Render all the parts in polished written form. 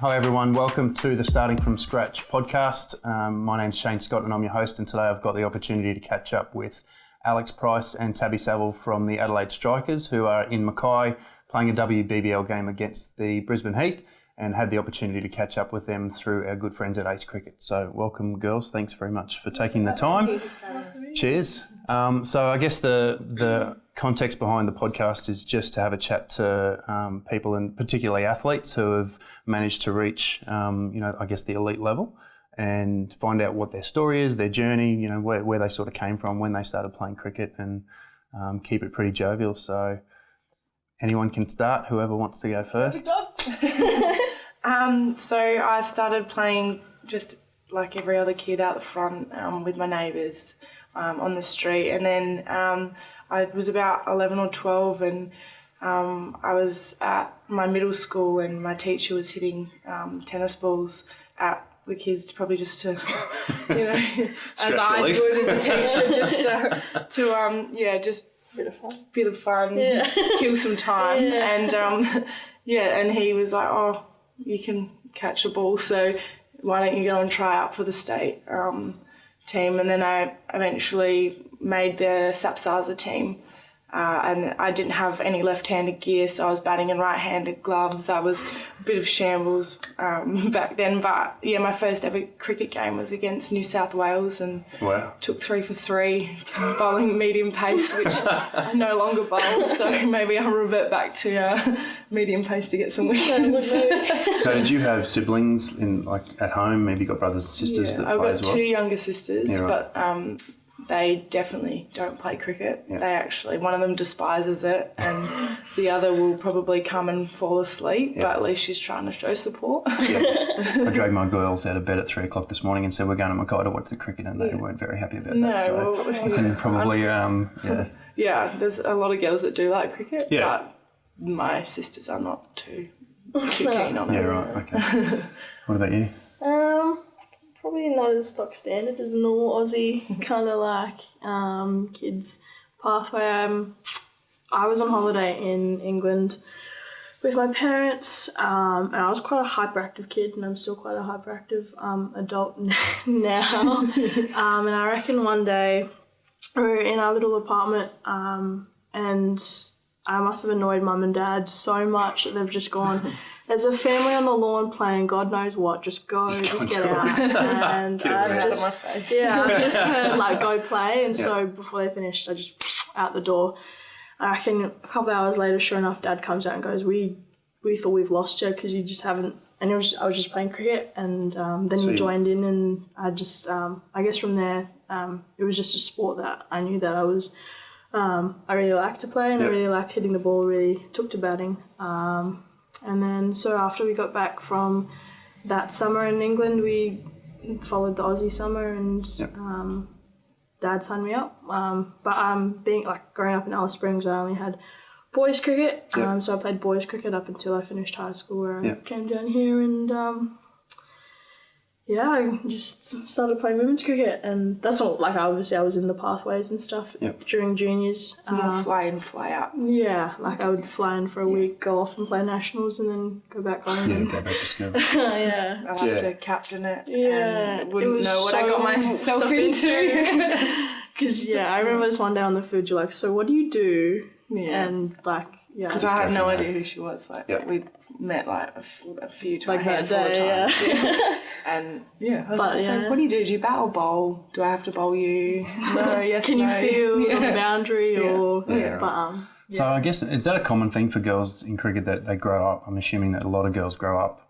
Hi everyone, welcome to the Starting From Scratch podcast. My name's Shane Scott and I'm your host, and today I've got the opportunity to catch up with Alex Price and Tabby Saville from the Adelaide Strikers, who are in Mackay playing a WBBL game against the Brisbane Heat, and had the opportunity to catch up with them through our good friends at Ace Cricket. So welcome girls, thanks very much for taking the time. Cheers. So I guess the context behind the podcast is just to have a chat to people, and particularly athletes who have managed to reach, I guess the elite level, and find out what their story is, their journey, where they sort of came from when they started playing cricket, and keep it pretty jovial. So anyone can start, whoever wants to go first. So I started playing just like every other kid out the front with my neighbours on the street, and then I was about 11 or 12, and I was at my middle school, and my teacher was hitting tennis balls at the kids, probably just to, as I would as a teacher, just just bit of fun, kill some time, and and he was like, "Oh, you can catch a ball, so why don't you go and try out for the state team?" And then I eventually made the Sapsaza team, and I didn't have any left-handed gear, so I was batting in right-handed gloves. I was a bit of shambles back then, but my first ever cricket game was against New South Wales, and took 3 for 3 bowling medium pace, which I no longer bowl, so maybe I'll revert back to medium pace to get some wins. So did you have siblings at home? Maybe you got brothers and sisters that play as well? I've got 2 younger sisters, but they definitely don't play cricket. Yeah. They actually, one of them despises it, and the other will probably come and fall asleep, but at least she's trying to show support. I dragged my girls out of bed at 3 o'clock this morning and said we're going to Mackay to watch the cricket, and they weren't very happy about that. So I can probably, there's a lot of girls that do like cricket, but my sisters are not too keen on it. Yeah, right, okay. What about you? Probably not as stock standard as a normal Aussie kind of kids pathway. I was on holiday in England with my parents, and I was quite a hyperactive kid, and I'm still quite a hyperactive adult now. And I reckon one day we were in our little apartment, and I must have annoyed mum and dad so much that they've just gone, "There's a family on the lawn playing God knows what, just get out." And I just heard go play, and so before they finished I just out the door. I reckon a couple of hours later, sure enough, Dad comes out and goes, we thought we've lost you because you just haven't, and I was just playing cricket, and then he joined in, and I just I guess from there it was just a sport that I knew that I really liked to play, and I really liked hitting the ball, really took to batting. And then, so after we got back from that summer in England, we followed the Aussie summer, and Dad signed me up. But being growing up in Alice Springs, I only had boys cricket. So I played boys cricket up until I finished high school, where I came down here, and I just started playing women's cricket, and that's all. Obviously, I was in the pathways and stuff during juniors. More fly in, fly out. Yeah, I would fly in for a week, go off and play nationals, and then go back home. Yeah, go back to school. I'd have to captain it. Yeah, and wouldn't know what I got myself into. Because I remember this one day on the field, you're like, "So what do you do?" Yeah, and because I had no idea who she was. We met a few times, that day, and I was like, "So what do you do? Do you bat or bowl? Do I have to bowl you? No, yes, Can no. you feel on the boundary or?" So I guess, is that a common thing for girls in cricket, that they grow up? I'm assuming that a lot of girls grow up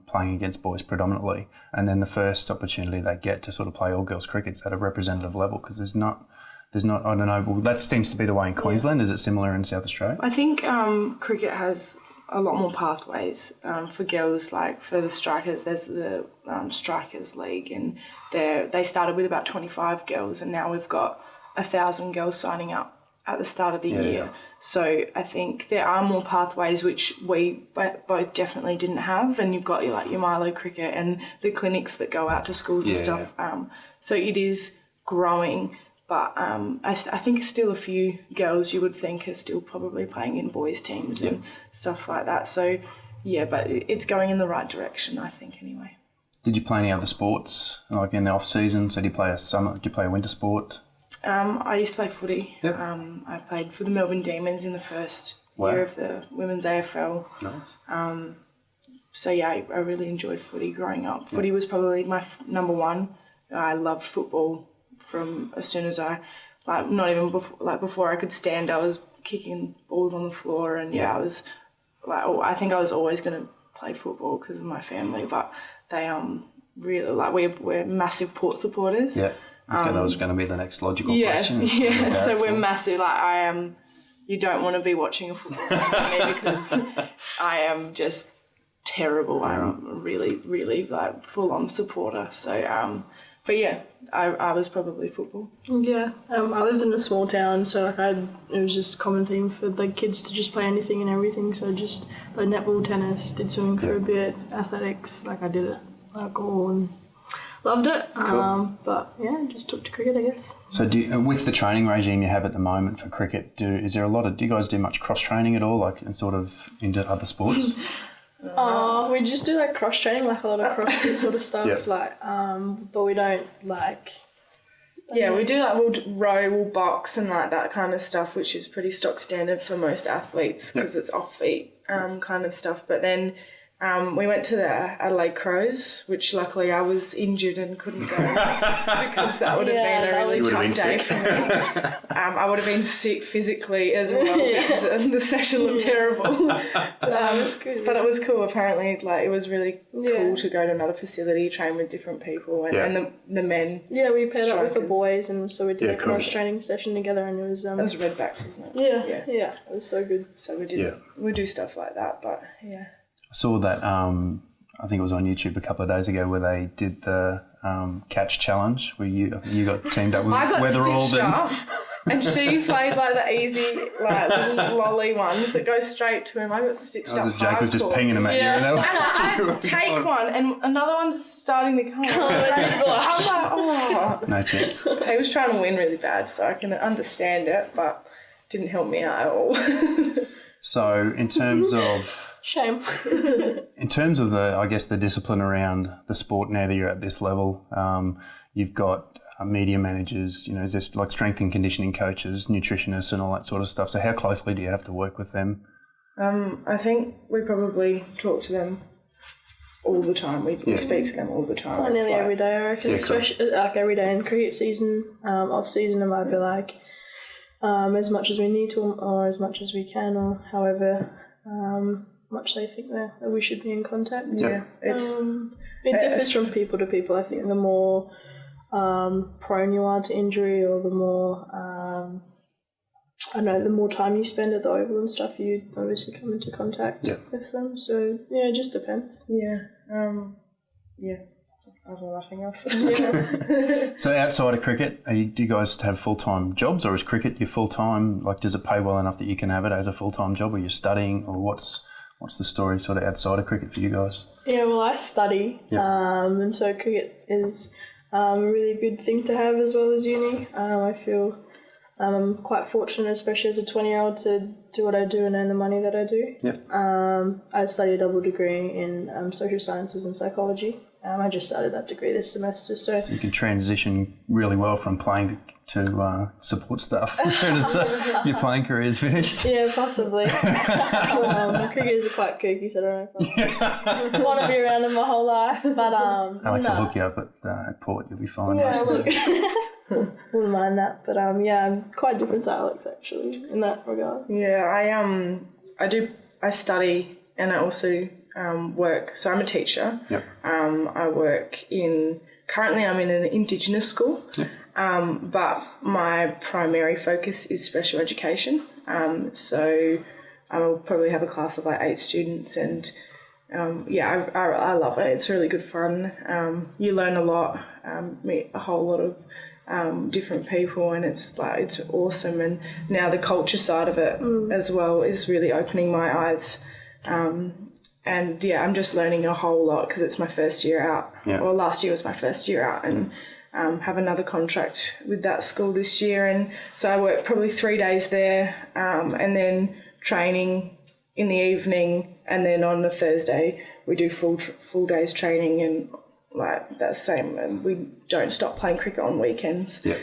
playing against boys predominantly, and then the first opportunity they get to sort of play all girls cricket is at a representative level, because there's not, I don't know, well, that seems to be the way in Queensland. Is it similar in South Australia? I think cricket has a lot more pathways for girls. For the strikers, there's the Strikers League, and they started with about 25 girls, and now we've got 1,000 girls signing up at the start of the year. So I think there are more pathways, which we both definitely didn't have, and you've got your Milo cricket and the clinics that go out to schools and stuff. So it is growing. But I think still a few girls you would think are still probably playing in boys' teams and stuff like that. So but it's going in the right direction, I think, anyway. Did you play any other sports, like in the off season? So do you play a winter sport? I used to play footy. Yep. I played for the Melbourne Demons in the first year of the women's AFL. Nice. So yeah, I really enjoyed footy growing up. Footy was probably my number one. I loved football from as soon as before I could stand, I was kicking balls on the floor, and I was I think I was always going to play football because of my family, but they really we're massive Port supporters. Yeah, that was going to be the next logical question. Yeah. So we're massive. I am. You don't want to be watching a football game with me because I am just terrible. I'm really, really full on supporter. So but yeah, I was probably football. Yeah, I lived in a small town, so it was just a common theme for the kids to just play anything and everything. So I just played netball, tennis, did swimming for a bit, athletics. I did it all and loved it. Cool. But yeah, just took to cricket, I guess. So with the training regime you have at the moment for cricket, do you guys do much cross training at all, like into other sports? We just do cross training, a lot of CrossFit sort of stuff, but we don't we do we'll row, we'll box and that kind of stuff, which is pretty stock standard for most athletes because it's off feet kind of stuff. But then we went to the Adelaide Crows, which luckily I was injured and couldn't go because that would have been a really tough day for me. I would have been sick physically as well because the session looked terrible. It was good. But it was cool. Apparently, it was really cool to go to another facility, train with different people, and the men. Yeah, we paired up with the boys, and so we did a cool. cross training session together, and it was. That was Redbacks, wasn't it? Yeah, it was so good. So we do stuff like that, but yeah. I saw that, I think it was on YouTube a couple of days ago, where they did the catch challenge, where you got teamed up with Weatherald. And she played the easy little lolly ones that go straight to him. I got stitched up. Jake was just pinging him at you. And I take one and another one's starting to come. I was like, oh. No chance. He was trying to win really bad, so I can understand it, but didn't help me out at all. So in terms of... Shame. In terms of the discipline around the sport now that you're at this level, you've got media managers, is this strength and conditioning coaches, nutritionists and all that sort of stuff. So how closely do you have to work with them? I think we probably talk to them all the time. We speak to them all the time. Nearly every day, I reckon. Especially every day in cricket season, off season, it might be as much as we need to or as much as we can or however much they think that we should be in contact. Yeah, it differs from people to people. I think the more prone you are to injury, or the more the more time you spend at the oval and stuff, you obviously come into contact with them. So yeah, it just depends. Yeah, I don't know nothing else. So outside of cricket, do you guys have full-time jobs, or is cricket your full-time? Does it pay well enough that you can have it as a full-time job, or you're studying, or what's the story sort of outside of cricket for you guys? Yeah, well, I study, and so cricket is a really good thing to have as well as uni. I feel I'm quite fortunate, especially as a 20-year-old, to do what I do and earn the money that I do. Yeah. I study a double degree in social sciences and psychology. I just started that degree this semester. So you can transition really well from playing to support stuff as soon as your playing career is finished. Yeah, possibly. My cricketers are quite kooky, so I don't know if I want to be around them my whole life. But Alex will hook you up at Port. You'll be fine. Yeah, look. Wouldn't mind that. But I'm quite different to Alex actually in that regard. Yeah, I study and I also work. So I'm a teacher. Yep. I work currently I'm in an Indigenous school. Yep. But my primary focus is special education. So I'll probably have a class of 8 students, and I love it. It's really good fun. You learn a lot, meet a whole lot of different people, and it's awesome. And now the culture side of it as well is really opening my eyes. And I'm just learning a whole lot because it's my first year out. Yeah. Well, last year was my first year out, and have another contract with that school this year. And so I work probably 3 days there, and then training in the evening, And then on the Thursday we do full days training, and like that's the same. And we don't stop playing cricket on weekends. Yeah.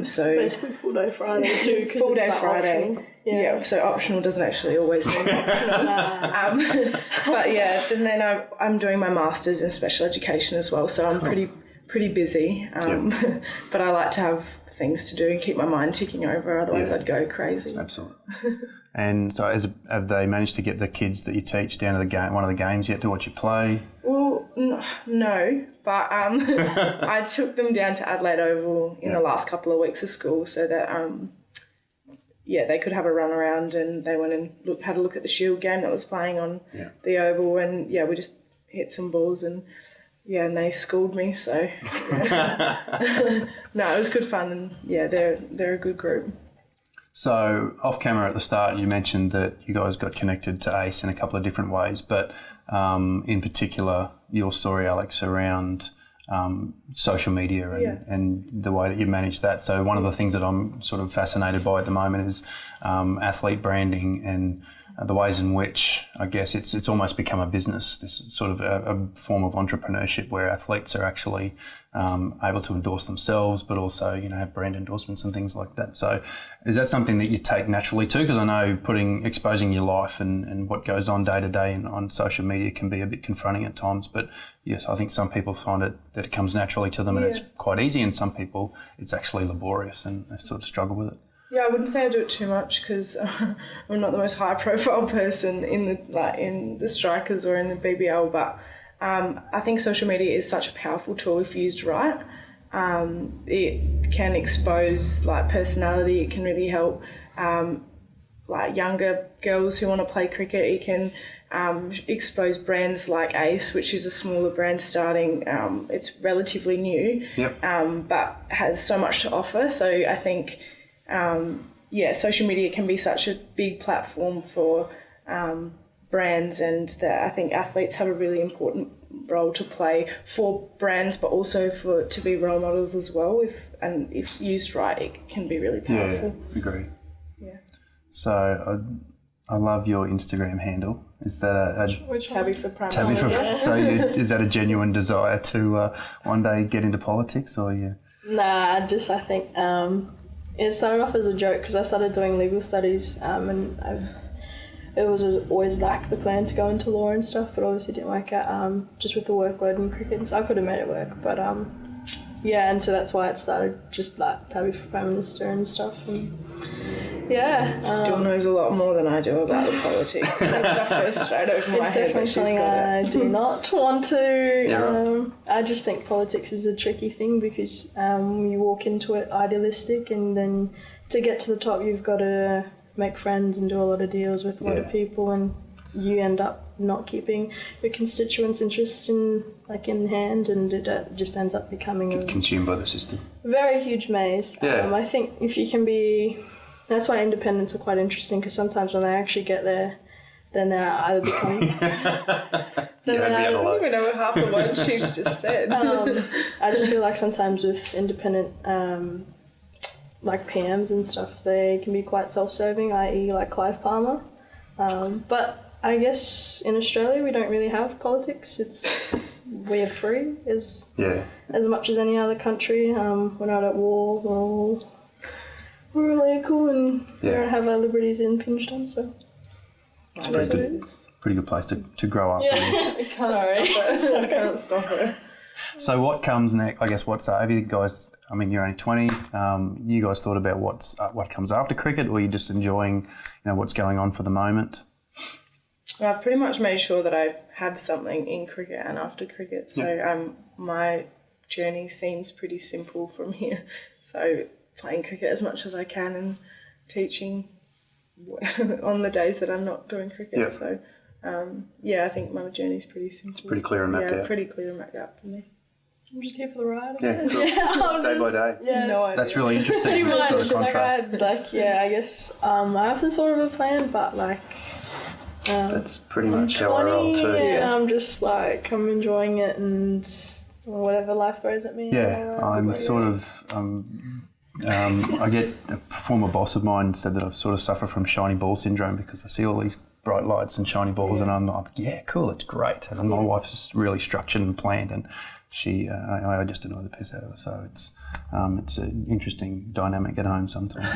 So basically full day Friday too. Full day Friday. Yeah. So optional doesn't actually always mean optional. But yeah, and then I'm doing my masters in special education as well. So I'm pretty busy. But I like to have things to do and keep my mind ticking over. Otherwise, I'd go crazy. Absolutely. And so, have they managed to get the kids that you teach down to the game, one of the games yet to watch you play? Well, no, but I took them down to Adelaide Oval in the last couple of weeks of school so that they could have a run around, and they went and had a look at the Shield game that was playing on the Oval, and we just hit some balls and they schooled me. So no, it was good fun, and they're a good group. So off camera at the start, you mentioned that you guys got connected to ACE in a couple of different ways, but in particular, your story, Alex, around social media and the way that you manage that. So one of the things that I'm sort of fascinated by at the moment is athlete branding and the ways in which, I guess, it's almost become a business, this sort of a form of entrepreneurship where athletes are actually able to endorse themselves, but also, have brand endorsements and things like that. So is that something that you take naturally too? Because I know exposing your life and what goes on day to day on social media can be a bit confronting at times. But yes, I think some people find that it comes naturally to them and it's quite easy, and some people it's actually laborious and they sort of struggle with it. Yeah, I wouldn't say I do it too much because I'm not the most high-profile person in the Strikers or in the BBL, but I think social media is such a powerful tool if used right. It can expose personality. It can really help younger girls who want to play cricket. It can expose brands like ACE, which is a smaller brand starting. It's relatively new, but has so much to offer. So I think. Social media can be such a big platform for brands, and that I think athletes have a really important role to play for brands, but also to be role models as well. If used right, it can be really powerful. Yeah, agree. Yeah. So I love your Instagram handle. Is that Tabby for Prime? Tabby for So is that a genuine desire to one day get into politics, or you? Nah, I think. It started off as a joke because I started doing legal studies and it was always the plan to go into law and stuff, but obviously didn't work out just with the workload in cricket, and so I could have made it work, but and so that's why it started just Tabby for Prime Minister and stuff, and still knows a lot more than I do about the politics. That goes straight over my head. It's definitely something I do not want to. I just think politics is a tricky thing because you walk into it idealistic, and then to get to the top you've got to make friends and do a lot of deals with a lot of people, and you end up not keeping your constituents' interests in hand, and it just ends up becoming consumed by the system. A very huge maze. I think if you can be... That's why independents are quite interesting, because sometimes when they actually get there, then they either become... I don't even know what half the words she's just said. I just feel like sometimes with independent, PMs and stuff, they can be quite self-serving, i.e. Clive Palmer. But I guess in Australia we don't really have politics. We're free as much as any other country. We're not at war. We're all equal, and we don't have our liberties impinged on, so it's pretty good place to grow up. I can't stop it. So what comes next? I guess have you guys? I mean, you're only 20. You guys thought about what comes after cricket, or are you just enjoying, what's going on for the moment? I've pretty much made sure that I have something in cricket and after cricket. So my journey seems pretty simple from here. So playing cricket as much as I can and teaching on the days that I'm not doing cricket. Yeah. So, I think my journey's pretty simple. It's pretty clear and mapped out. Pretty clear and mapped out for me. I'm just here for the ride. Yeah, cool. Day by day. Yeah. No idea. That's really interesting. Pretty much. Sort of contrast. I guess I have some sort of a plan, but that's pretty much how I roll too. Yeah, I'm just I'm enjoying it and whatever life throws at me. Yeah, I'm sort of. I get a former boss of mine said that I sort of suffer from shiny ball syndrome because I see all these bright lights and shiny balls, and I'm like, yeah, cool, it's great. And my wife's really structured and planned, and she, I just annoy the piss out of her. So it's an interesting dynamic at home sometimes.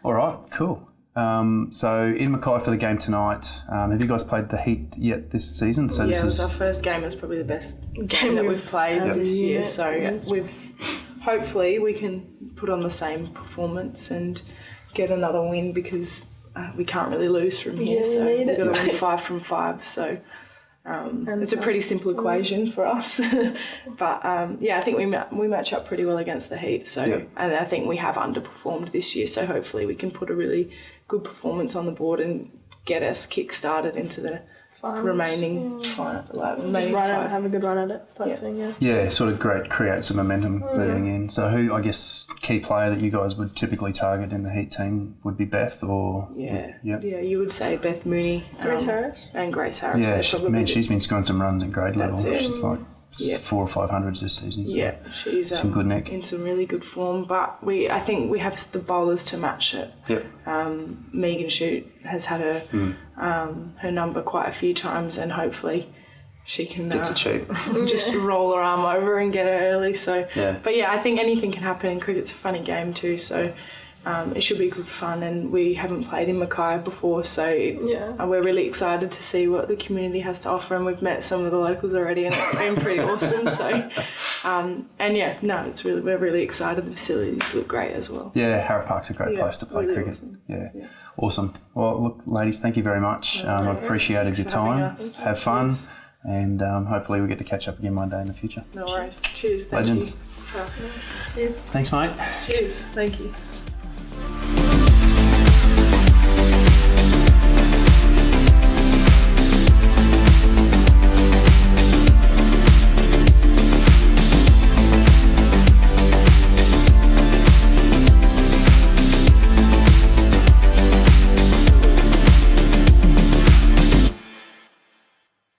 All right, cool. So in Mackay for the game tonight. Have you guys played the Heat yet this season? So it was our first game. It was probably the best game that we've played this year. So hopefully we can put on the same performance and get another win, because we can't really lose from here. So we've got to win 5 from 5. So it's a pretty simple equation for us. But I think we match up pretty well against the Heat. So and I think we have underperformed this year. So hopefully we can put a really good performance on the board and get us kick-started into the remaining final. Have a good run at it type thing, Yeah, sort of create some momentum leading in. So who, I guess, key player that you guys would typically target in the Heat team would be Beth, or... Yeah, you would say Beth Mooney. Grace Harris. And Grace Harris. Yeah, she's been scoring some runs in grade level. She's like 400 or 500 this season. So she's some good neck. in some really good form. But I think we have the bowlers to match it. Yep. Megan Shute has had her number quite a few times, and hopefully she can just roll her arm over and get her early. So, but I think anything can happen, and cricket's a funny game too. So. It should be good fun, and we haven't played in Mackay before, so we're really excited to see what the community has to offer, and we've met some of the locals already, and it's been pretty awesome. So, we're really excited. The facilities look great as well. Yeah, Harrop Park's a great place to play really cricket. Awesome. Yeah, awesome. Well, look, ladies, thank you very much. I appreciated your time. Have fun, and hopefully we get to catch up again one day in the future. No worries. Cheers. Legends. Cheers. Thanks, mate. Cheers. Thank you.